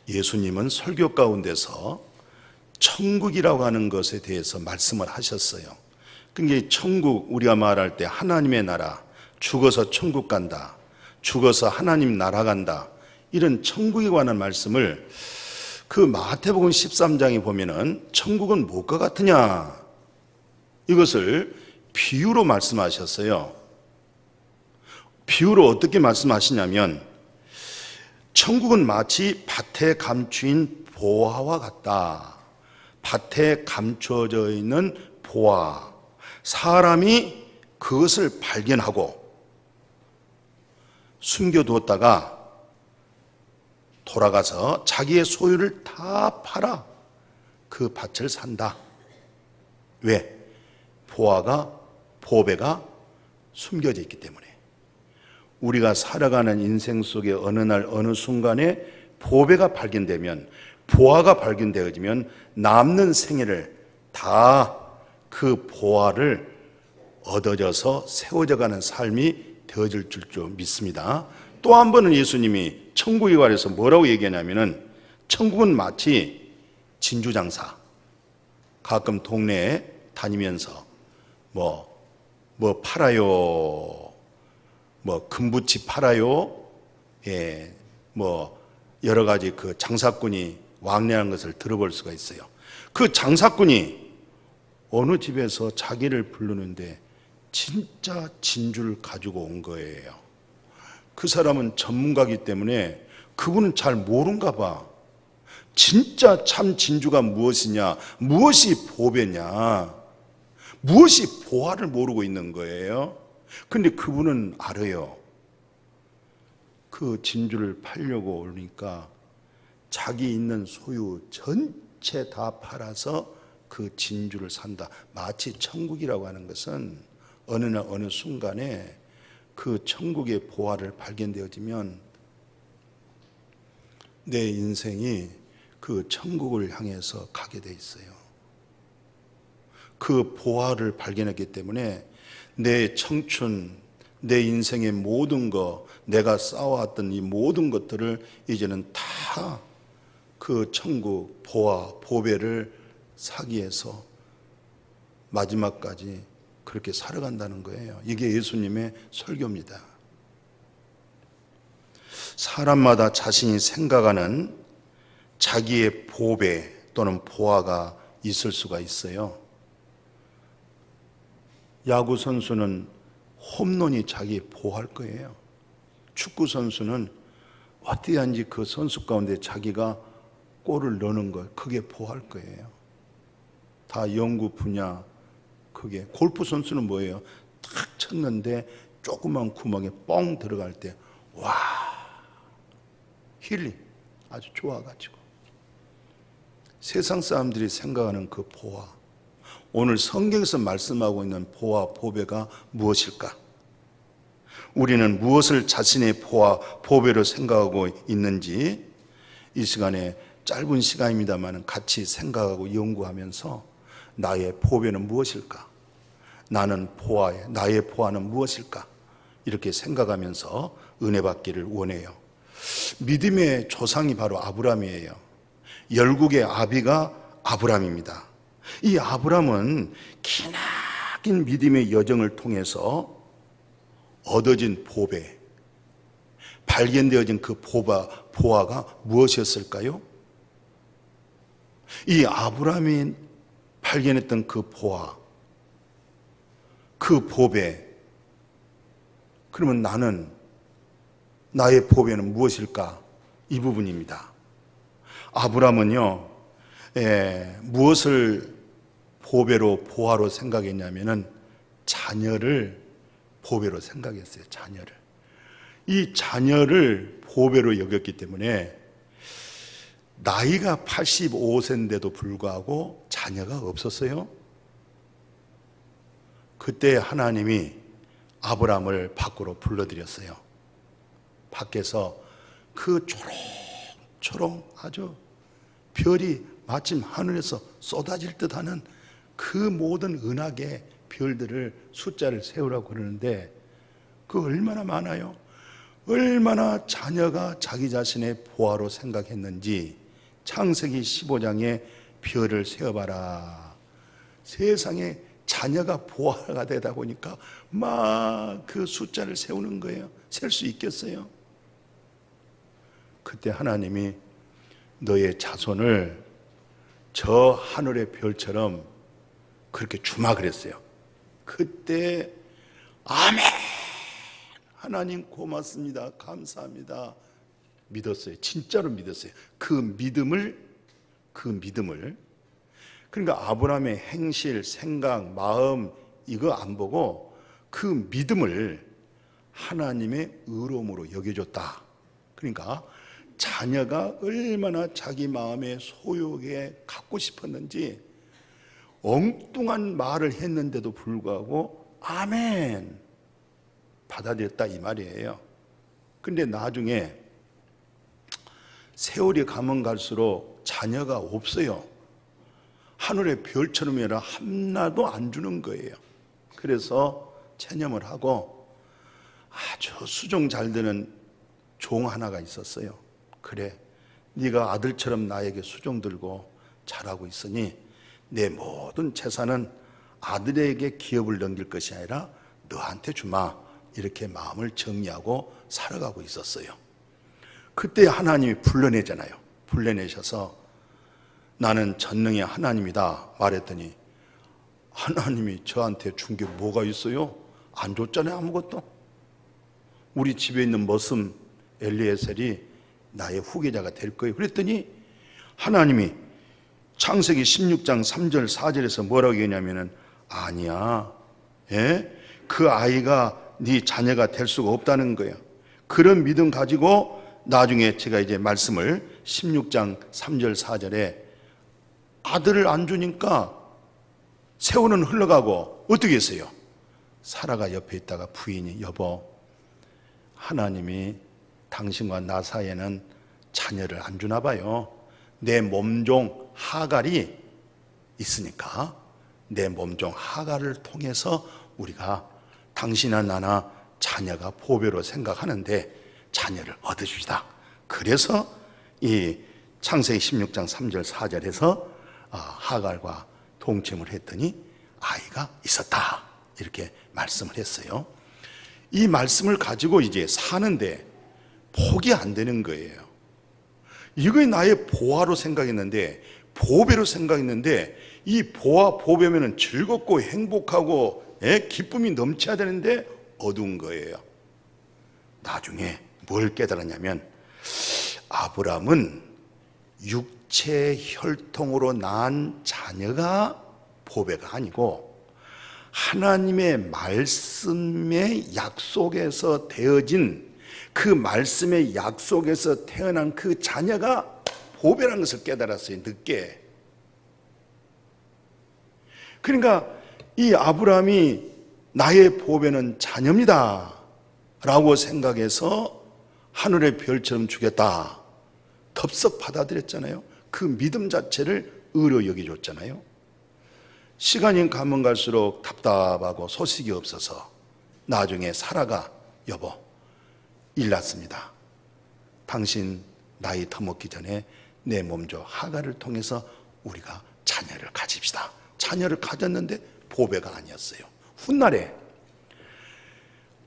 예수님은 설교 가운데서 천국이라고 하는 것에 대해서 말씀을 하셨어요. 그게 천국, 우리가 말할 때 하나님의 나라, 죽어서 천국 간다, 죽어서 하나님 나라 간다, 이런 천국에 관한 말씀을 그 마태복음 13장에 보면은 천국은 무엇과 같으냐, 이것을 비유로 말씀하셨어요. 비유로 어떻게 말씀하시냐면, 천국은 마치 밭에 감추인 보화와 같다. 밭에 감춰져 있는 보화, 사람이 그것을 발견하고 숨겨두었다가 돌아가서 자기의 소유를 다 팔아 그 밭을 산다. 왜? 보배가 숨겨져 있기 때문에. 우리가 살아가는 인생 속에 어느 날 어느 순간에 보배가 발견되면, 보화가 발견되어지면 남는 생애를 다 그 보화를 얻어져서 세워져가는 삶이 되어질 줄 믿습니다. 또 한 번은 예수님이 천국에 관해서 뭐라고 얘기하냐면은, 천국은 마치 진주장사, 가끔 동네에 다니면서 뭐 팔아요, 금붙이 팔아요, 여러 가지 그 장사꾼이 왕래하는 것을 들어볼 수가 있어요. 그 장사꾼이 어느 집에서 자기를 부르는데 진짜 진주를 가지고 온 거예요. 그 사람은 전문가이기 때문에 그분은 잘 모른가 봐. 진짜 참 진주가 무엇이냐, 무엇이 보배냐, 무엇이 보화를 모르고 있는 거예요. 근데 그분은 알아요. 그 진주를 팔려고 오니까 자기 있는 소유 전체 다 팔아서 그 진주를 산다. 마치 천국이라고 하는 것은 어느 날 어느 순간에 그 천국의 보화를 발견되어지면 내 인생이 그 천국을 향해서 가게 돼 있어요. 그 보화를 발견했기 때문에 내 청춘, 내 인생의 모든 것, 내가 쌓아왔던 이 모든 것들을 이제는 다 그 천국 보화, 보배를 사기 위해서 마지막까지 그렇게 살아간다는 거예요. 이게 예수님의 설교입니다. 사람마다 자신이 생각하는 자기의 보배 또는 보화가 있을 수가 있어요. 야구 선수는 홈런이 자기 보화일 거예요. 축구 선수는 어떠한지 그 선수 가운데 자기가 골을 넣는 것, 그게 보화일 거예요. 다 연구 분야. 그게 골프 선수는 뭐예요? 탁 쳤는데 조그만 구멍에 뻥 들어갈 때 와, 힐링 아주 좋아가지고. 세상 사람들이 생각하는 그 보화, 오늘 성경에서 말씀하고 있는 보화, 보배가 무엇일까? 우리는 무엇을 자신의 보화, 보배로 생각하고 있는지 이 시간에, 짧은 시간입니다만 같이 생각하고 연구하면서 나의 보배는 무엇일까? 나는 나의 보화는 무엇일까? 이렇게 생각하면서 은혜 받기를 원해요. 믿음의 조상이 바로 아브라함이에요. 열국의 아비가 아브라함입니다. 이 아브라함은 기나긴 믿음의 여정을 통해서 얻어진 보배, 발견되어진 그 보화가 무엇이었을까요? 이 아브라함이 발견했던 그 보화, 그 보배, 그러면 나의 보배는 무엇일까? 이 부분입니다. 아브라함은요, 무엇을 보배로, 보화로 생각했냐면은 자녀를 보배로 생각했어요. 자녀를. 이 자녀를 보배로 여겼기 때문에 나이가 85세인데도 불구하고 자녀가 없었어요. 그때 하나님이 아브라함을 밖으로 불러들였어요. 밖에서 그 초롱초롱 아주 별이 마침 하늘에서 쏟아질 듯하는 그 모든 은하계 별들을 숫자를 세우라고 그러는데 그 얼마나 많아요? 얼마나 자녀가 자기 자신의 보화로 생각했는지 창세기 15장에 별을 세어봐라. 세상에 자녀가 보화가 되다 보니까 막 그 숫자를 세우는 거예요. 셀 수 있겠어요? 그때 하나님이 너의 자손을 저 하늘의 별처럼 그렇게 주마 그랬어요. 그때 아멘, 하나님 고맙습니다, 감사합니다 믿었어요. 진짜로 믿었어요. 그 믿음을 그러니까 아브라함의 행실, 생각, 마음 이거 안 보고 그 믿음을 하나님의 의로움으로 여겨줬다. 그러니까 자녀가 얼마나 자기 마음의 소욕에 갖고 싶었는지 엉뚱한 말을 했는데도 불구하고 아멘 받아들였다 이 말이에요. 근데 나중에 세월이 가면 갈수록 자녀가 없어요. 하늘의 별처럼 아니라 하나도 안 주는 거예요. 그래서 체념을 하고 아주 수종 잘 되는 종 하나가 있었어요. 그래, 네가 아들처럼 나에게 수종 들고 잘하고 있으니 내 모든 재산은 아들에게 기업을 넘길 것이 아니라 너한테 주마. 이렇게 마음을 정리하고 살아가고 있었어요. 그때 하나님이 불러내잖아요. 불러내셔서 나는 전능의 하나님이다 말했더니 하나님이 저한테 준 게 뭐가 있어요? 안 줬잖아요, 아무것도. 우리 집에 있는 머슴 엘리에셀이 나의 후계자가 될 거예요. 그랬더니 하나님이 창세기 16장 3절 4절에서 뭐라고 얘기하냐면은 아니야, 그 아이가 네 자녀가 될 수가 없다는 거예요. 그런 믿음 가지고 나중에 제가 이제 말씀을 16장 3절 4절에 아들을 안 주니까 세월은 흘러가고 어떻게 했어요? 사라가 옆에 있다가 부인이 여보, 하나님이 당신과 나 사이에는 자녀를 안 주나 봐요. 내 몸종 하갈이 있으니까 내 몸종 하갈을 통해서 우리가 당신이나 나나 자녀가 보배로 생각하는데 자녀를 얻으시다. 그래서 이 창세기 16장 3절 4절에서 하갈과 동침을 했더니 아이가 있었다. 이렇게 말씀을 했어요. 이 말씀을 가지고 이제 사는데 포기 안 되는 거예요. 이거 나의 보화로 생각했는데, 보배로 생각했는데, 이 보화, 보배면은 즐겁고 행복하고 기쁨이 넘쳐야 되는데 어두운 거예요. 나중에 뭘 깨달았냐면 아브라함은 육체 혈통으로 낳은 자녀가 보배가 아니고 하나님의 말씀의 약속에서 되어진 그 말씀의 약속에서 태어난 그 자녀가 보배라는 것을 깨달았어요. 늦게. 그러니까 이 아브라함이 나의 보배는 자녀입니다 라고 생각해서 하늘의 별처럼 주겠다 덥석 받아들였잖아요. 그 믿음 자체를 의로 여겨줬잖아요. 시간이 가면 갈수록 답답하고 소식이 없어서 나중에 사라가 여보, 일 났습니다. 당신 나이 터먹기 전에 내 몸조 하갈을 통해서 우리가 자녀를 가집시다. 자녀를 가졌는데 보배가 아니었어요. 훗날에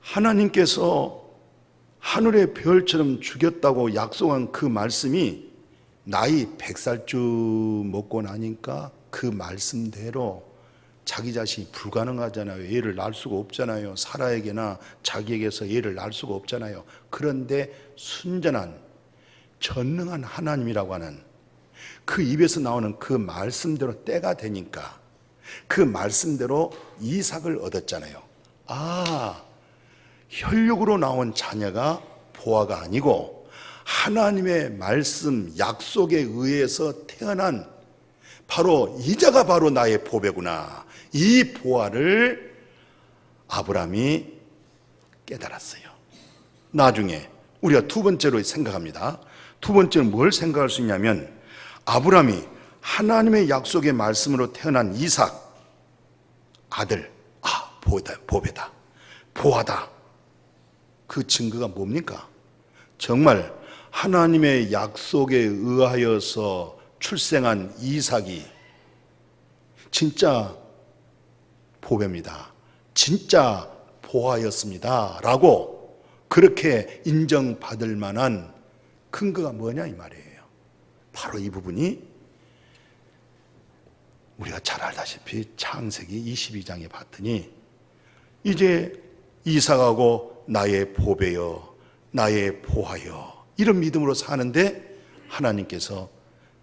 하나님께서 하늘의 별처럼 죽였다고 약속한 그 말씀이 나이 100살쯤 먹고 나니까 그 말씀대로 자기 자신이 불가능하잖아요. 애를 낳을 수가 없잖아요. 사라에게나 자기에게서 애를 낳을 수가 없잖아요. 그런데 순전한 전능한 하나님이라고 하는 그 입에서 나오는 그 말씀대로 때가 되니까 그 말씀대로 이삭을 얻었잖아요. 혈육으로 나온 자녀가 보화가 아니고 하나님의 말씀 약속에 의해서 태어난 바로 이자가 바로 나의 보배구나. 이 보화를 아브라함이 깨달았어요. 나중에 우리가 두 번째로 생각합니다. 두 번째는 뭘 생각할 수 있냐면 아브라함이 하나님의 약속의 말씀으로 태어난 이삭 아들, 보배다, 보화다. 그 증거가 뭡니까? 정말 하나님의 약속에 의하여서 출생한 이삭이 진짜 보배입니다. 진짜 보아였습니다. 라고 그렇게 인정받을 만한 근거가 뭐냐 이 말이에요. 바로 이 부분이 우리가 잘 알다시피 창세기 22장에 봤더니 이제 이삭하고 나의 보배여 나의 보아여 이런 믿음으로 사는데 하나님께서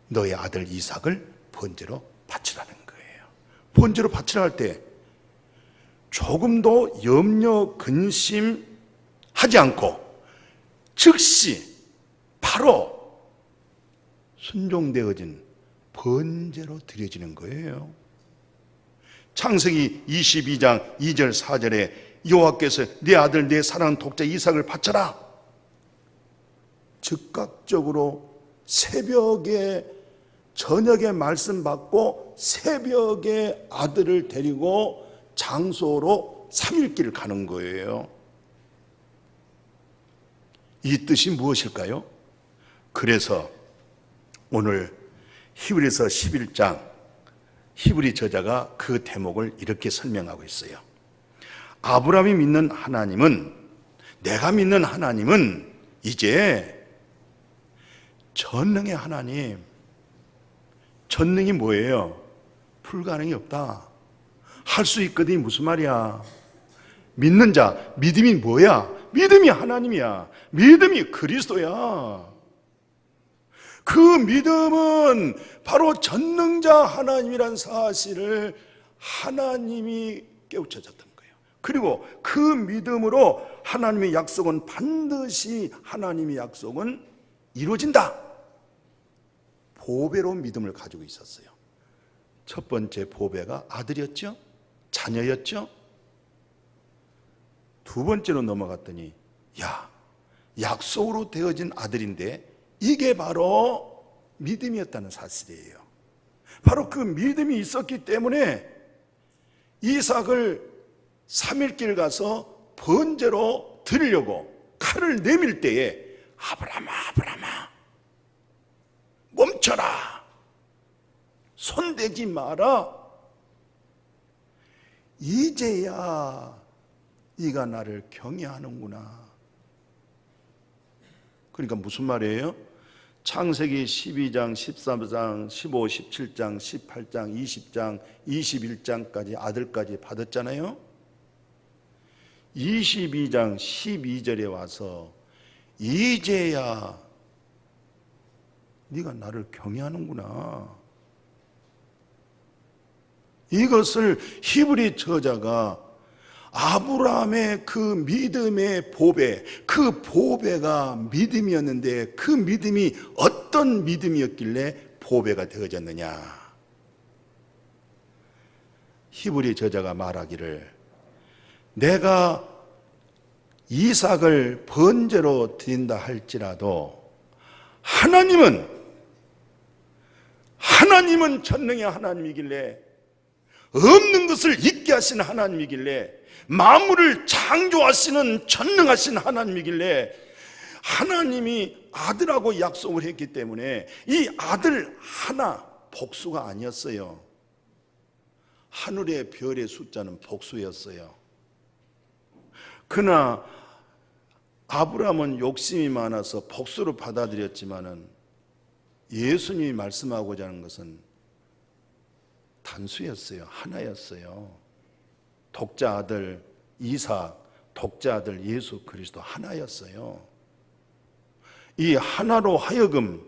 너의 아들 이삭을 번제로 바치라는 거예요. 번제로 바치라 할 때 조금도 염려 근심하지 않고 즉시 바로 순종되어진 번제로 드려지는 거예요. 창세기 22장 2절 4절에 여호와께서 네 아들 내 사랑하는 독자 이삭을 바쳐라. 즉각적으로 새벽에 저녁에 말씀 받고 새벽에 아들을 데리고 장소로 3일길을 가는 거예요. 이 뜻이 무엇일까요? 그래서 오늘 히브리서 11장 히브리 저자가 그 대목을 이렇게 설명하고 있어요. 아브라함이 믿는 하나님은, 내가 믿는 하나님은 이제 전능의 하나님. 전능이 뭐예요? 불가능이 없다. 할 수 있거든요. 무슨 말이야? 믿는 자, 믿음이 뭐야? 믿음이 하나님이야. 믿음이 그리스도야. 그 믿음은 바로 전능자 하나님이란 사실을 하나님이 깨우쳐졌던 거예요. 그리고 그 믿음으로 하나님의 약속은 반드시 하나님의 약속은 이루어진다. 보배로 믿음을 가지고 있었어요. 첫 번째 보배가 아들이었죠. 자녀였죠. 두 번째로 넘어갔더니 약속으로 되어진 아들인데 이게 바로 믿음이었다는 사실이에요. 바로 그 믿음이 있었기 때문에 이삭을 3일길 가서 번제로 드리려고 칼을 내밀 때에 아브라함아 멈춰라. 손대지 마라. 이제야 네가 나를 경외하는구나. 그러니까 무슨 말이에요? 창세기 12장, 13장, 15, 17장, 18장, 20장, 21장까지 아들까지 받았잖아요. 22장 12절에 와서 이제야 네가 나를 경외하는구나. 이것을 히브리 저자가 아브라함의 그 믿음의 보배, 그 보배가 믿음이었는데 그 믿음이 어떤 믿음이었길래 보배가 되어졌느냐. 히브리 저자가 말하기를 내가 이삭을 번제로 드린다 할지라도 하나님은 전능의 하나님이길래 없는 것을 있게 하시는 하나님이길래 만물을 창조하시는 전능하신 하나님이길래 하나님이 아들하고 약속을 했기 때문에 이 아들 하나 복수가 아니었어요. 하늘의 별의 숫자는 복수였어요. 그러나 아브라함은 욕심이 많아서 복수로 받아들였지만은 예수님이 말씀하고자 하는 것은 단수였어요. 하나였어요. 독자 아들 이삭, 독자 아들 예수 그리스도 하나였어요. 이 하나로 하여금,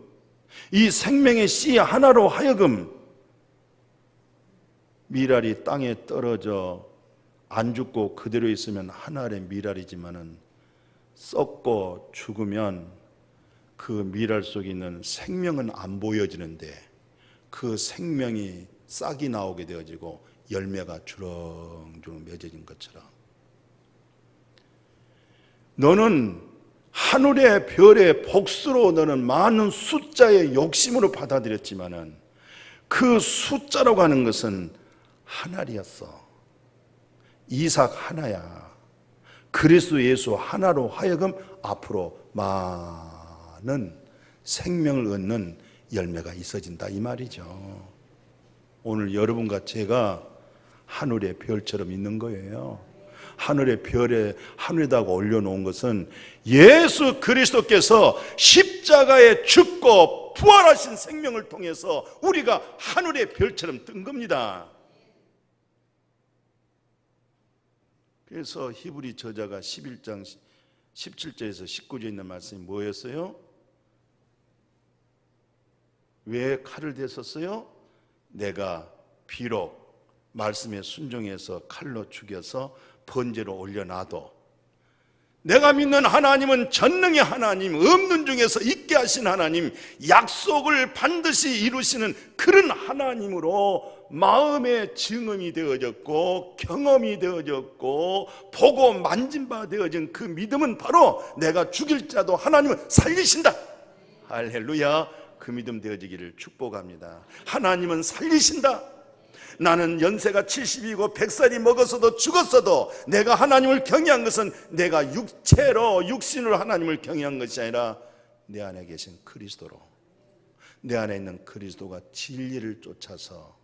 이 생명의 씨 하나로 하여금 미랄이 땅에 떨어져 안 죽고 그대로 있으면 하나의 미랄이지만은 썩고 죽으면 그 미랄 속에 있는 생명은 안 보여지는데 그 생명이 싹이 나오게 되어지고 열매가 주렁주렁 맺어진 것처럼 너는 하늘의 별의 복수로 너는 많은 숫자의 욕심으로 받아들였지만은 그 숫자라고 하는 것은 하나리였어. 이삭 하나야. 그리스도 예수 하나로 하여금 앞으로 많은 생명을 얻는 열매가 있어진다 이 말이죠. 오늘 여러분과 제가 하늘의 별처럼 있는 거예요. 하늘의 별에 하늘에다가 올려놓은 것은 예수 그리스도께서 십자가에 죽고 부활하신 생명을 통해서 우리가 하늘의 별처럼 뜬 겁니다. 그래서 히브리 저자가 11장 17절에서 19절에 있는 말씀이 뭐였어요? 왜 칼을 대었어요? 내가 비록 말씀에 순종해서 칼로 죽여서 번제로 올려놔도 내가 믿는 하나님은 전능의 하나님, 없는 중에서 있게 하신 하나님, 약속을 반드시 이루시는 그런 하나님으로 마음의 증언이 되어졌고 경험이 되어졌고 보고 만진 바 되어진 그 믿음은 바로 내가 죽일 자도 하나님은 살리신다. 할렐루야. 그 믿음 되어지기를 축복합니다. 하나님은 살리신다. 나는 연세가 70이고 100살이 먹었어도 죽었어도 내가 하나님을 경외한 것은 내가 육체로 육신으로 하나님을 경외한 것이 아니라 내 안에 계신 그리스도로, 내 안에 있는 그리스도가 진리를 쫓아서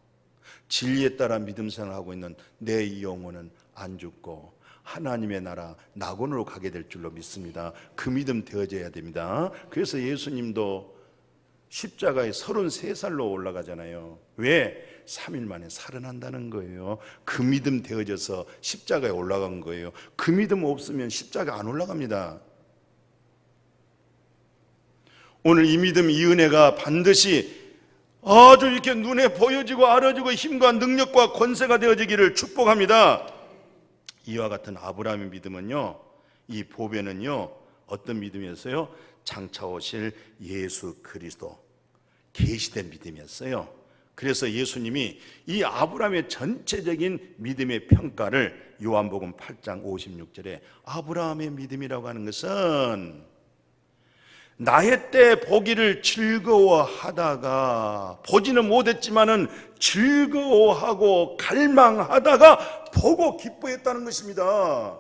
진리에 따라 믿음 생활하고 있는 내 영혼은 안 죽고 하나님의 나라 낙원으로 가게 될 줄로 믿습니다. 그 믿음 되어져야 됩니다. 그래서 예수님도 십자가에 33살로 올라가잖아요. 왜? 3일 만에 살아난다는 거예요. 그 믿음 되어져서 십자가에 올라간 거예요. 그 믿음 없으면 십자가 안 올라갑니다. 오늘 이 믿음, 이 은혜가 반드시 아주 이렇게 눈에 보여지고 알아지고 힘과 능력과 권세가 되어지기를 축복합니다. 이와 같은 아브라함의 믿음은요, 이 보배는요, 어떤 믿음이었어요? 장차 오실 예수 그리스도, 계시된 믿음이었어요. 그래서 예수님이 이 아브라함의 전체적인 믿음의 평가를 요한복음 8장 56절에 아브라함의 믿음이라고 하는 것은 나의 때 보기를 즐거워하다가, 보지는 못했지만은 즐거워하고 갈망하다가 보고 기뻐했다는 것입니다.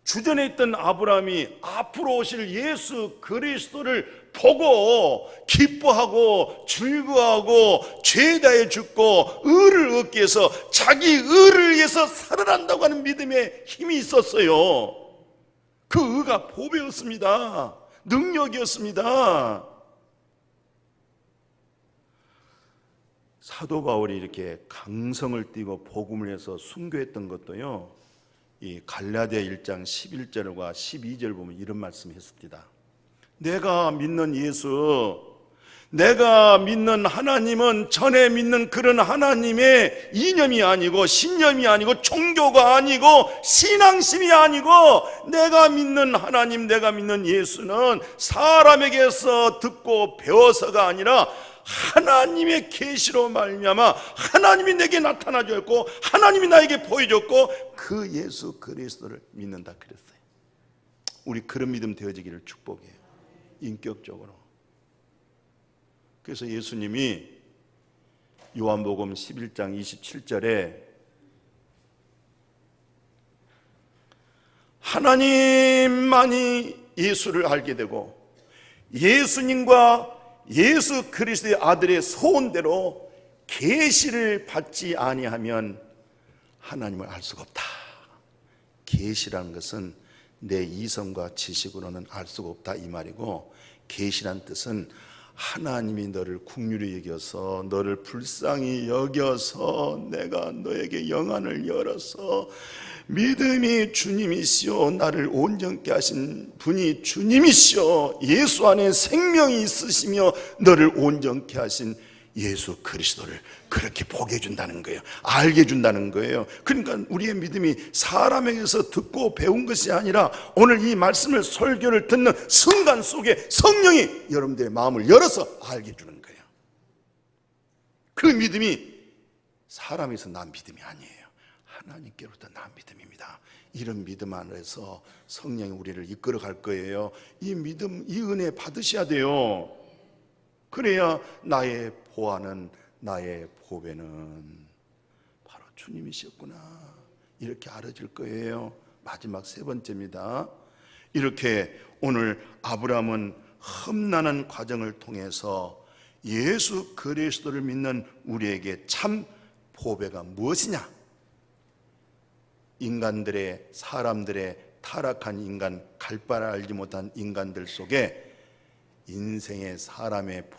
주전에 있던 아브라함이 앞으로 오실 예수 그리스도를 보고 기뻐하고 즐거워하고 죄에 대해 죽고 의를 얻기 위해서 자기 의를 위해서 살아난다고 하는 믿음에 힘이 있었어요. 그 의가 보배였습니다. 능력이었습니다. 사도 바울이 이렇게 강성을 띠고 복음을 해서 순교했던 것도요, 이 갈라디아 1장 11절과 12절 보면 이런 말씀 했습니다. 내가 믿는 예수, 내가 믿는 하나님은 전에 믿는 그런 하나님의 이념이 아니고 신념이 아니고 종교가 아니고 신앙심이 아니고, 내가 믿는 하나님, 내가 믿는 예수는 사람에게서 듣고 배워서가 아니라 하나님의 계시로 말미암아 하나님이 내게 나타나 줬고 하나님이 나에게 보여줬고 그 예수 그리스도를 믿는다 그랬어요. 우리 그런 믿음 되어지기를 축복해요. 인격적으로. 그래서 예수님이 요한복음 11장 27절에 하나님만이 예수를 알게 되고 예수님과 예수 그리스도의 아들의 소원대로 계시를 받지 아니하면 하나님을 알 수가 없다. 계시라는 것은 내 이성과 지식으로는 알 수가 없다 이 말이고, 계시란 뜻은 하나님이 너를 긍휼히 여겨서 너를 불쌍히 여겨서 내가 너에게 영안을 열어서 믿음이 주님이시오, 나를 온전케 하신 분이 주님이시오, 예수 안에 생명이 있으시며 너를 온전케 하신 예수 그리스도를 그렇게 보게 해준다는 거예요. 알게 해준다는 거예요. 그러니까 우리의 믿음이 사람에게서 듣고 배운 것이 아니라 오늘 이 말씀을, 설교를 듣는 순간 속에 성령이 여러분들의 마음을 열어서 알게 해주는 거예요. 그 믿음이 사람에서 난 믿음이 아니에요. 하나님께로부터 난 믿음입니다. 이런 믿음 안에서 성령이 우리를 이끌어 갈 거예요. 이 믿음, 이 은혜 받으셔야 돼요. 그래야 나의 보화는, 나의 보배는 바로 주님이셨구나 이렇게 알아질 거예요. 마지막 세 번째입니다. 이렇게 오늘 아브라함은 험난한 과정을 통해서 예수 그리스도를 믿는 우리에게 참 보배가 무엇이냐? 인간들의, 사람들의 타락한 인간, 갈 바를 알지 못한 인간들 속에 인생의 사람의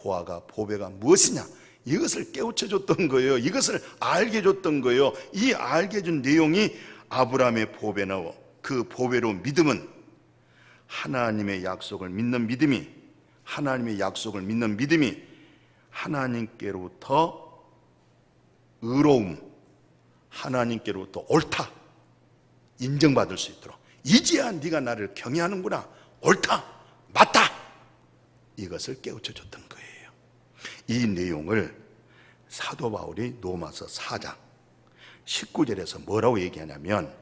보배가 무엇이냐? 이것을 깨우쳐줬던 거예요. 이것을 알게 해줬던 거예요. 이 알게 해준 내용이 아브라함의 보배나 그 보배로 믿음은 하나님의 약속을 믿는 믿음이, 하나님의 약속을 믿는 믿음이 하나님께로부터 의로움, 하나님께로부터 옳다 인정받을 수 있도록, 이제야 네가 나를 경외하는구나, 옳다, 맞다, 이것을 깨우쳐줬던 거예요. 이 내용을 사도 바울이 로마서 4장 19절에서 뭐라고 얘기하냐면,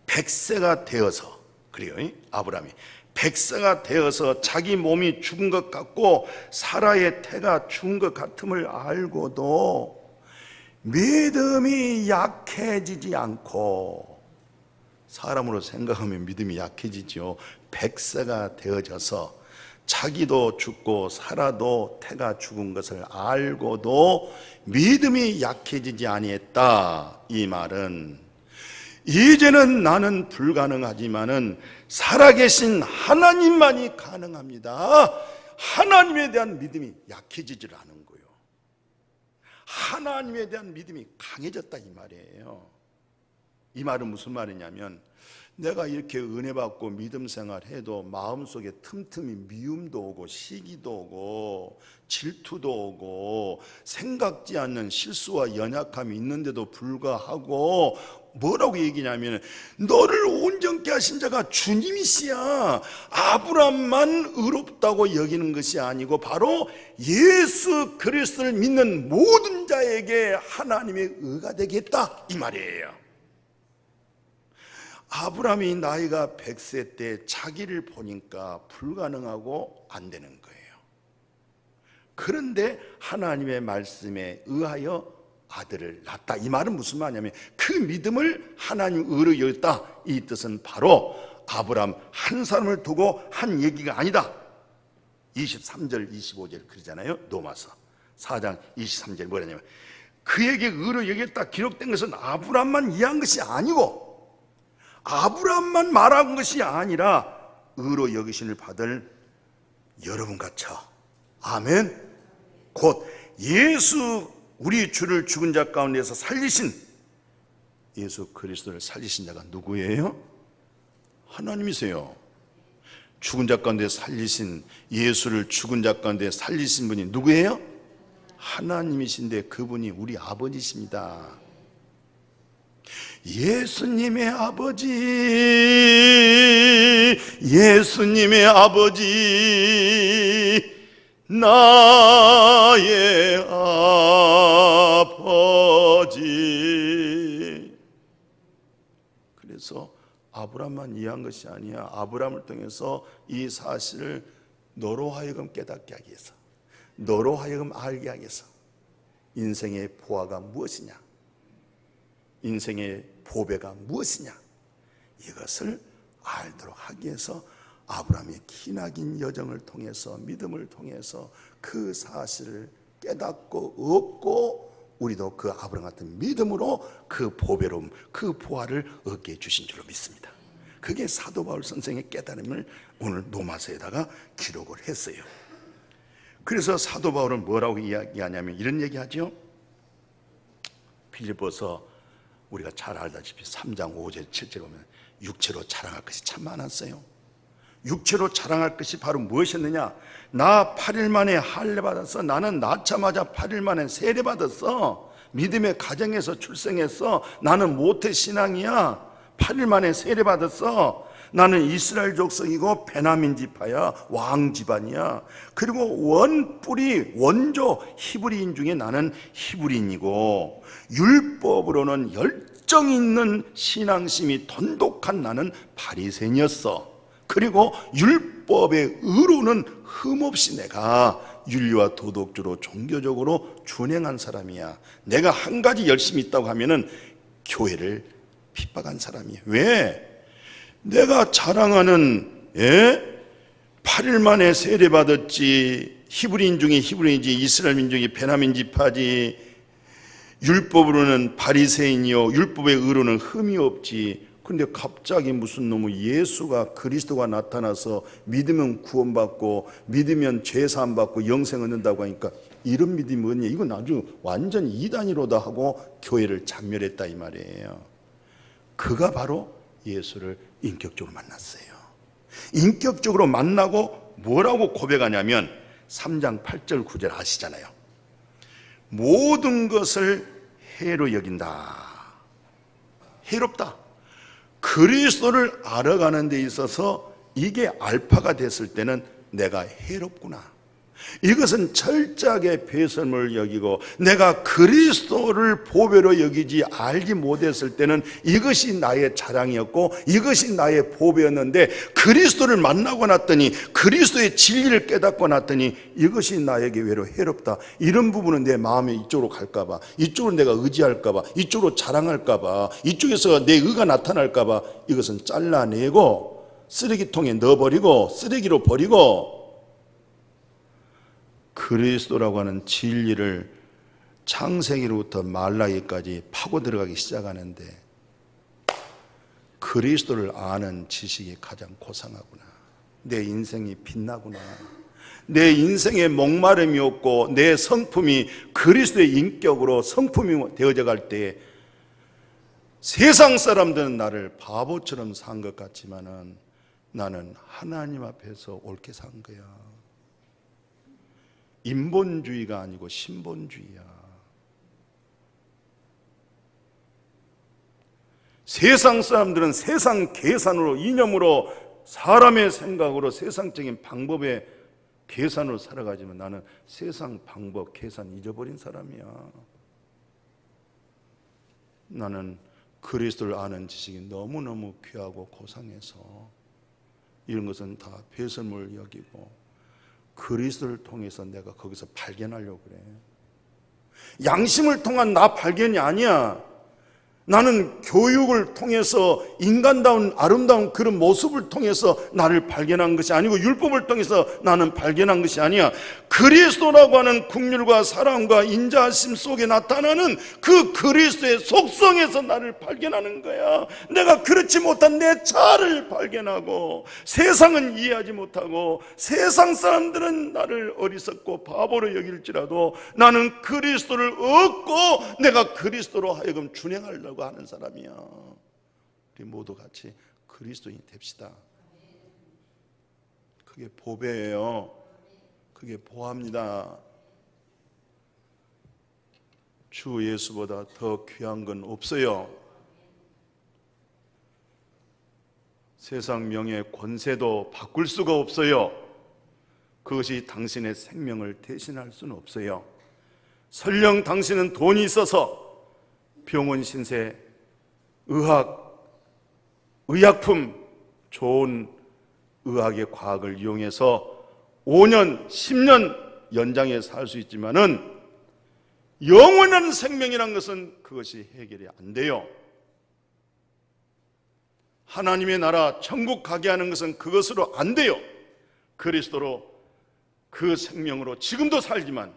100세가 되어서, 그래요, 아브라함이 100세가 되어서 자기 몸이 죽은 것 같고 사라의 태가 죽은 것 같음을 알고도 믿음이 약해지지 않고, 사람으로 생각하면 믿음이 약해지죠. 100세가 되어져서 자기도 죽고 사라도 태가 죽은 것을 알고도 믿음이 약해지지 아니했다. 이 말은 이제는 나는 불가능하지만은 살아계신 하나님만이 가능합니다. 하나님에 대한 믿음이 약해지질 않은 거예요. 하나님에 대한 믿음이 강해졌다 이 말이에요. 이 말은 무슨 말이냐면, 내가 이렇게 은혜 받고 믿음 생활해도 마음속에 틈틈이 미움도 오고 시기도 오고 질투도 오고 생각지 않는 실수와 연약함이 있는데도 불구하고 뭐라고 얘기냐면, 너를 온전케 하신 자가 주님이시야. 아브라함만 의롭다고 여기는 것이 아니고 바로 예수 그리스도를 믿는 모든 자에게 하나님의 의가 되겠다 이 말이에요. 아브라함이 나이가 100세 때 자기를 보니까 불가능하고 안 되는 거예요. 그런데 하나님의 말씀에 의하여 아들을 낳았다. 이 말은 무슨 말이냐면, 그 믿음을 하나님 의로 여겼다. 이 뜻은 바로 아브라함 한 사람을 두고 한 얘기가 아니다. 23절 25절 그러잖아요. 로마서 4장 23절 뭐라냐면, 그에게 의로 여겼다 기록된 것은 아브라함만 이해한 것이 아니고 아브라함만 말한 것이 아니라 의로 여기심을 받을 여러분 같아. 아멘. 곧 예수, 우리 주를 죽은 자 가운데서 살리신 예수 그리스도를 살리신 자가 누구예요? 하나님이세요. 죽은 자 가운데 살리신, 예수를 죽은 자 가운데 살리신 분이 누구예요? 하나님이신데 그분이 우리 아버지십니다. 예수님의 아버지, 예수님의 아버지, 나의 아버지. 그래서 아브라함만 이해한 것이 아니야. 아브라함을 통해서 이 사실을 너로 하여금 깨닫게 하기 위해서, 너로 하여금 알게 하기 위해서 인생의 보화가 무엇이냐, 인생의 보배가 무엇이냐, 이것을 알도록 하기 위해서 아브라함의 기나긴 여정을 통해서, 믿음을 통해서 그 사실을 깨닫고 얻고, 우리도 그 아브라함 같은 믿음으로 그 보배로움, 그 보화를 얻게 해주신 줄로 믿습니다. 그게 사도 바울 선생의 깨달음을 오늘 로마서에다가 기록을 했어요. 그래서 사도 바울은 뭐라고 이야기하냐면 이런 얘기하죠. 빌립보서 우리가 잘 알다시피 3장 5절 7절 보면 육체로 자랑할 것이 참 많았어요. 육체로 자랑할 것이 바로 무엇이었느냐? 나 8일 만에 할례 받았어. 나는 낳자마자 8일 만에 세례 받았어. 믿음의 가정에서 출생했어. 나는 모태 신앙이야. 8일 만에 세례 받았어. 나는 이스라엘 족속이고 베냐민 지파야. 왕 집안이야. 그리고 원뿌리 원조 히브리인 중에 나는 히브리인이고, 율법으로는 열정 있는 신앙심이 돈독한 나는 바리새인이었어. 그리고 율법의 의로는 흠없이 내가 윤리와 도덕주로 종교적으로 준행한 사람이야. 내가 한 가지 열심히 있다고 하면은 교회를 핍박한 사람이야. 왜? 내가 자랑하는 8일 만에 세례받았지, 히브리인 중에 히브리인이지, 이스라엘 민족이 베냐민 지파지, 율법으로는 바리새인이요 율법의 의로는 흠이 없지. 근데 갑자기 무슨 놈의 예수가 그리스도가 나타나서 믿으면 구원받고 믿으면 죄사함 받고 영생 얻는다고 하니까 이런 믿음이 뭐냐, 이건 아주 완전 이단이로다 하고 교회를 잔멸했다 이 말이에요. 그가 바로 예수를 인격적으로 만났어요. 인격적으로 만나고 뭐라고 고백하냐면 3장 8절 9절 아시잖아요. 모든 것을 해로 여긴다. 해롭다. 그리스도를 알아가는 데 있어서 이게 알파가 됐을 때는 내가 해롭구나. 이것은 철저하게 배설물 여기고 내가 그리스도를 보배로 여기지 알지 못했을 때는 이것이 나의 자랑이었고 이것이 나의 보배였는데 그리스도를 만나고 났더니 그리스도의 진리를 깨닫고 났더니 이것이 나에게 외로 해롭다. 이런 부분은 내 마음이 이쪽으로 갈까봐, 이쪽으로 내가 의지할까봐, 이쪽으로 자랑할까봐, 이쪽에서 내 의가 나타날까봐 이것은 잘라내고 쓰레기통에 넣어버리고 쓰레기로 버리고 그리스도라고 하는 진리를 창세기로부터 말라기까지 파고 들어가기 시작하는데 그리스도를 아는 지식이 가장 고상하구나. 내 인생이 빛나구나. 내 인생의 목마름이 없고 내 성품이 그리스도의 인격으로 성품이 되어져 갈 때 세상 사람들은 나를 바보처럼 산 것 같지만은 나는 하나님 앞에서 옳게 산 거야. 인본주의가 아니고 신본주의야. 세상 사람들은 세상 계산으로, 이념으로, 사람의 생각으로, 세상적인 방법의 계산으로 살아가지만 나는 세상 방법, 계산 잊어버린 사람이야. 나는 그리스도를 아는 지식이 너무너무 귀하고 고상해서 이런 것은 다 배설물 여기고 그리스도를 통해서 내가 거기서 발견하려고 그래. 양심을 통한 나 발견이 아니야. 나는 교육을 통해서 인간다운 아름다운 그런 모습을 통해서 나를 발견한 것이 아니고 율법을 통해서 나는 발견한 것이 아니야. 그리스도라고 하는 긍휼과 사랑과 인자하심 속에 나타나는 그 그리스도의 속성에서 나를 발견하는 거야. 내가 그렇지 못한 내 자아를 발견하고 세상은 이해하지 못하고 세상 사람들은 나를 어리석고 바보로 여길지라도 나는 그리스도를 얻고 내가 그리스도로 하여금 준행하려고 하는 사람이야. 우리 모두 같이 그리스도인이 됩시다. 그게 보배예요. 그게 보합니다. 주 예수보다 더 귀한 건 없어요. 세상 명예 권세도 바꿀 수가 없어요. 그것이 당신의 생명을 대신할 수는 없어요. 설령 당신은 돈이 있어서 병원 신세, 의학, 의약품, 좋은 의학의 과학을 이용해서 5년, 10년 연장해 살 수 있지만은 영원한 생명이란 것은 그것이 해결이 안 돼요. 하나님의 나라, 천국 가게 하는 것은 그것으로 안 돼요. 그리스도로 그 생명으로 지금도 살지만,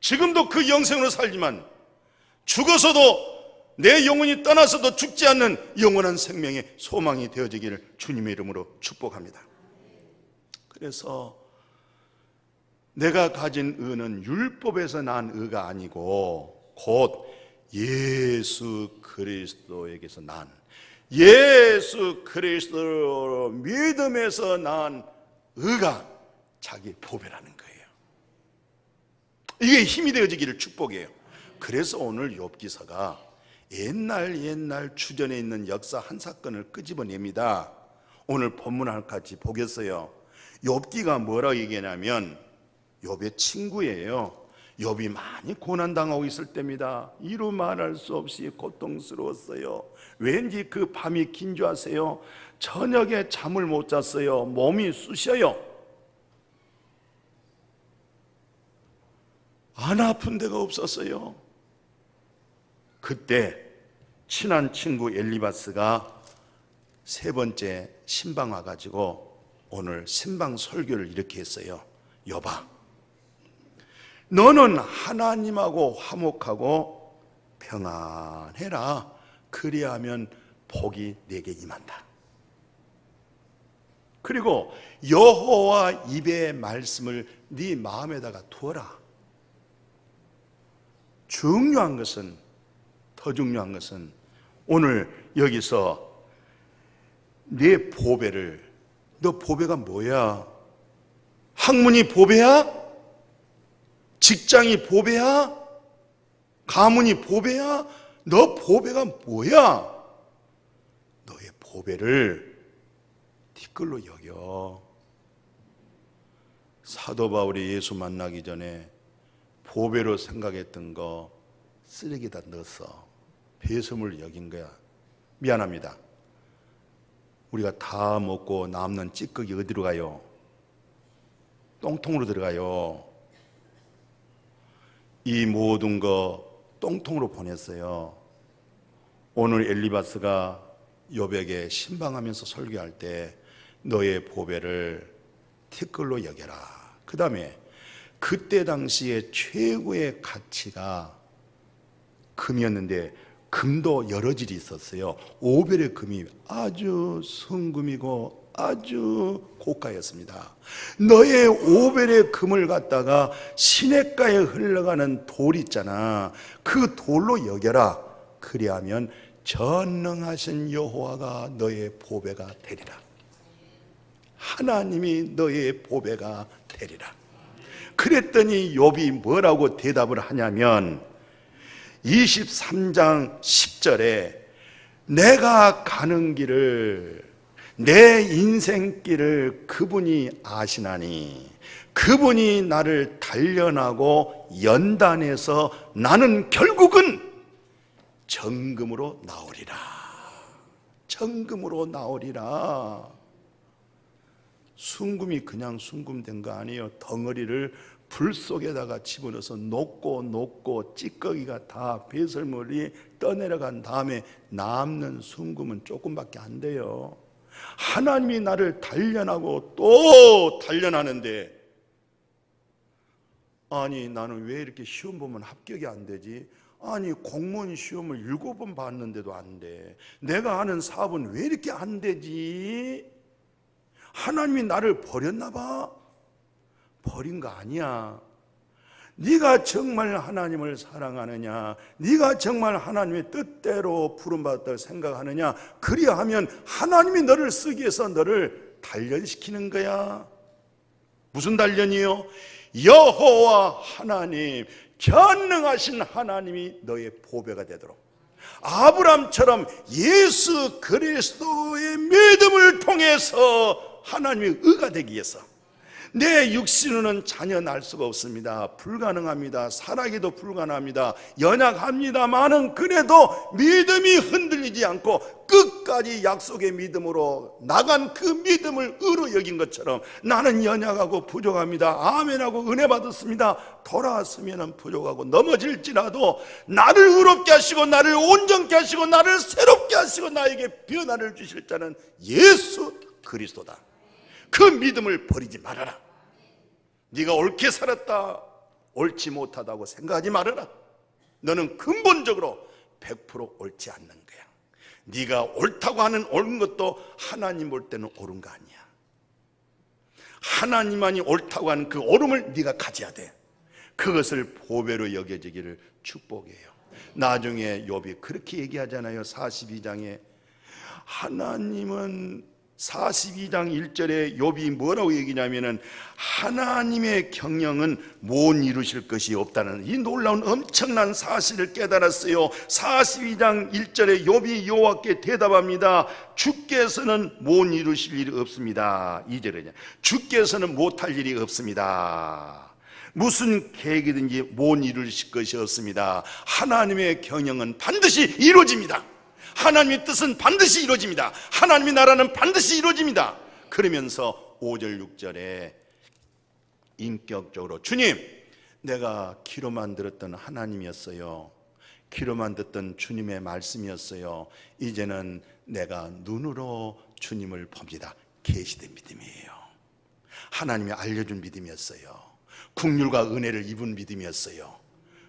지금도 그 영생으로 살지만, 죽어서도 내 영혼이 떠나서도 죽지 않는 영원한 생명의 소망이 되어지기를 주님의 이름으로 축복합니다. 그래서 내가 가진 의는 율법에서 난 의가 아니고 곧 예수 그리스도에게서 난, 예수 그리스도 믿음에서 난 의가 자기 보배라는 거예요. 이게 힘이 되어지기를 축복해요. 그래서 오늘 욥기서가 옛날 추전에 있는 역사 한 사건을 끄집어냅니다. 오늘 본문을 같이 보겠어요. 욥기가 뭐라고 얘기하냐면 욥의 친구예요. 욥이 많이 고난당하고 있을 때입니다. 이루 말할 수 없이 고통스러웠어요. 왠지 그 밤이 긴 줄 아세요? 저녁에 잠을 못 잤어요. 몸이 쑤셔요. 안 아픈 데가 없었어요. 그때 친한 친구 엘리바스가 세 번째 신방 와가지고 오늘 신방 설교를 이렇게 했어요. 여봐, 너는 하나님하고 화목하고 평안해라. 그리하면 복이 내게 임한다. 그리고 여호와 입의 말씀을 네 마음에다가 두어라. 중요한 것은, 더 중요한 것은 오늘 여기서 내 보배를, 너 보배가 뭐야? 학문이 보배야? 직장이 보배야? 가문이 보배야? 너 보배가 뭐야? 너의 보배를 티끌로 여겨. 사도 바울이 예수 만나기 전에 보배로 생각했던 거 쓰레기다 넣었어. 배설물 여긴 거야. 미안합니다. 우리가 다 먹고 남는 찌꺼기 어디로 가요? 똥통으로 들어가요. 이 모든 거 똥통으로 보냈어요. 오늘 엘리바스가 욥에게 신방하면서 설교할 때 너의 보배를 티끌로 여겨라. 그 다음에 그때 당시에 최고의 가치가 금이었는데, 금도 여러 질이 있었어요. 오벨의 금이 아주 성금이고 아주 고가였습니다. 너의 오벨의 금을 갖다가 시냇가에 흘러가는 돌 있잖아. 그 돌로 여겨라. 그리하면 전능하신 여호와가 너의 보배가 되리라. 하나님이 너의 보배가 되리라. 그랬더니 욥이 뭐라고 대답을 하냐면 23장 10절에 내가 가는 길을, 내 인생길을 그분이 아시나니 그분이 나를 단련하고 연단해서 나는 결국은 정금으로 나오리라. 정금으로 나오리라. 순금이 그냥 순금된 거 아니에요. 덩어리를 불 속에다가 집어넣어서 녹고 찌꺼기가 다 배설물이 떠내려간 다음에 남는 순금은 조금밖에 안 돼요. 하나님이 나를 단련하고 또 단련하는데, 아니 나는 왜 이렇게 시험 보면 합격이 안 되지? 아니 공무원 시험을 7번 봤는데도 안 돼. 내가 하는 사업은 왜 이렇게 안 되지? 하나님이 나를 버렸나 봐? 버린 거 아니야. 네가 정말 하나님을 사랑하느냐, 네가 정말 하나님의 뜻대로 부름받았다고 생각하느냐, 그리하면 하나님이 너를 쓰기 위해서 너를 단련시키는 거야. 무슨 단련이요? 여호와 하나님, 전능하신 하나님이 너의 보배가 되도록, 아브람처럼 예수 그리스도의 믿음을 통해서 하나님의 의가 되기 위해서. 내 육신으로는 전혀 날 수가 없습니다. 불가능합니다. 살아기도 불가능합니다. 연약합니다만은 그래도 믿음이 흔들리지 않고 끝까지 약속의 믿음으로 나간 그 믿음을 의로 여긴 것처럼 나는 연약하고 부족합니다. 아멘하고 은혜 받았습니다. 돌아왔으면 부족하고 넘어질지라도 나를 의롭게 하시고 나를 온전케 하시고 나를 새롭게 하시고 나에게 변화를 주실 자는 예수 그리스도다. 그 믿음을 버리지 말아라. 네가 옳게 살았다, 옳지 못하다고 생각하지 말아라. 너는 근본적으로 100% 옳지 않는 거야. 네가 옳다고 하는 옳은 것도 하나님 볼 때는 옳은 거 아니야. 하나님만이 옳다고 하는 그 옳음을 네가 가져야 돼. 그것을 보배로 여겨지기를 축복해요. 나중에 욥이 그렇게 얘기하잖아요. 42장에 하나님은 42장 1절에 욥이 뭐라고 얘기냐면은 하나님의 경영은 못 이루실 것이 없다는 이 놀라운 엄청난 사실을 깨달았어요. 42장 1절에 욥이 여호와께 대답합니다. 주께서는 못 이루실 일이 없습니다. 2절에 주께서는 못할 일이 없습니다. 무슨 계획이든지 못 이루실 것이 없습니다. 하나님의 경영은 반드시 이루어집니다. 하나님의 뜻은 반드시 이루어집니다. 하나님의 나라는 반드시 이루어집니다. 그러면서 5절 6절에 인격적으로 주님, 내가 키로 만들었던 하나님이었어요. 귀로만 듣던 주님의 말씀이었어요. 이제는 내가 눈으로 주님을 봅니다. 계시된 믿음이에요. 하나님이 알려준 믿음이었어요. 긍휼과 은혜를 입은 믿음이었어요.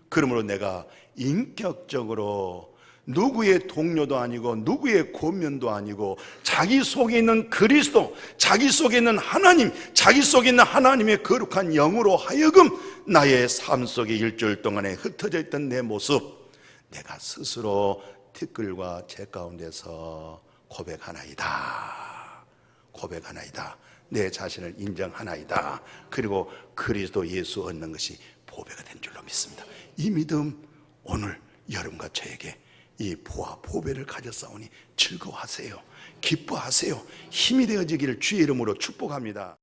그러므로 내가 인격적으로 누구의 동료도 아니고 누구의 고면도 아니고 자기 속에 있는 그리스도, 자기 속에 있는 하나님, 자기 속에 있는 하나님의 거룩한 영으로 하여금 나의 삶 속에 일주일 동안에 흩어져 있던 내 모습, 내가 스스로 티끌과 재 가운데서 고백하나이다. 내 자신을 인정하나이다. 그리고 그리스도 예수 얻는 것이 보배가 된 줄로 믿습니다. 이 믿음 오늘 여러분과 저에게 이 보아 보배를 가졌사오니 즐거워하세요. 기뻐하세요. 힘이 되어지기를 주의 이름으로 축복합니다.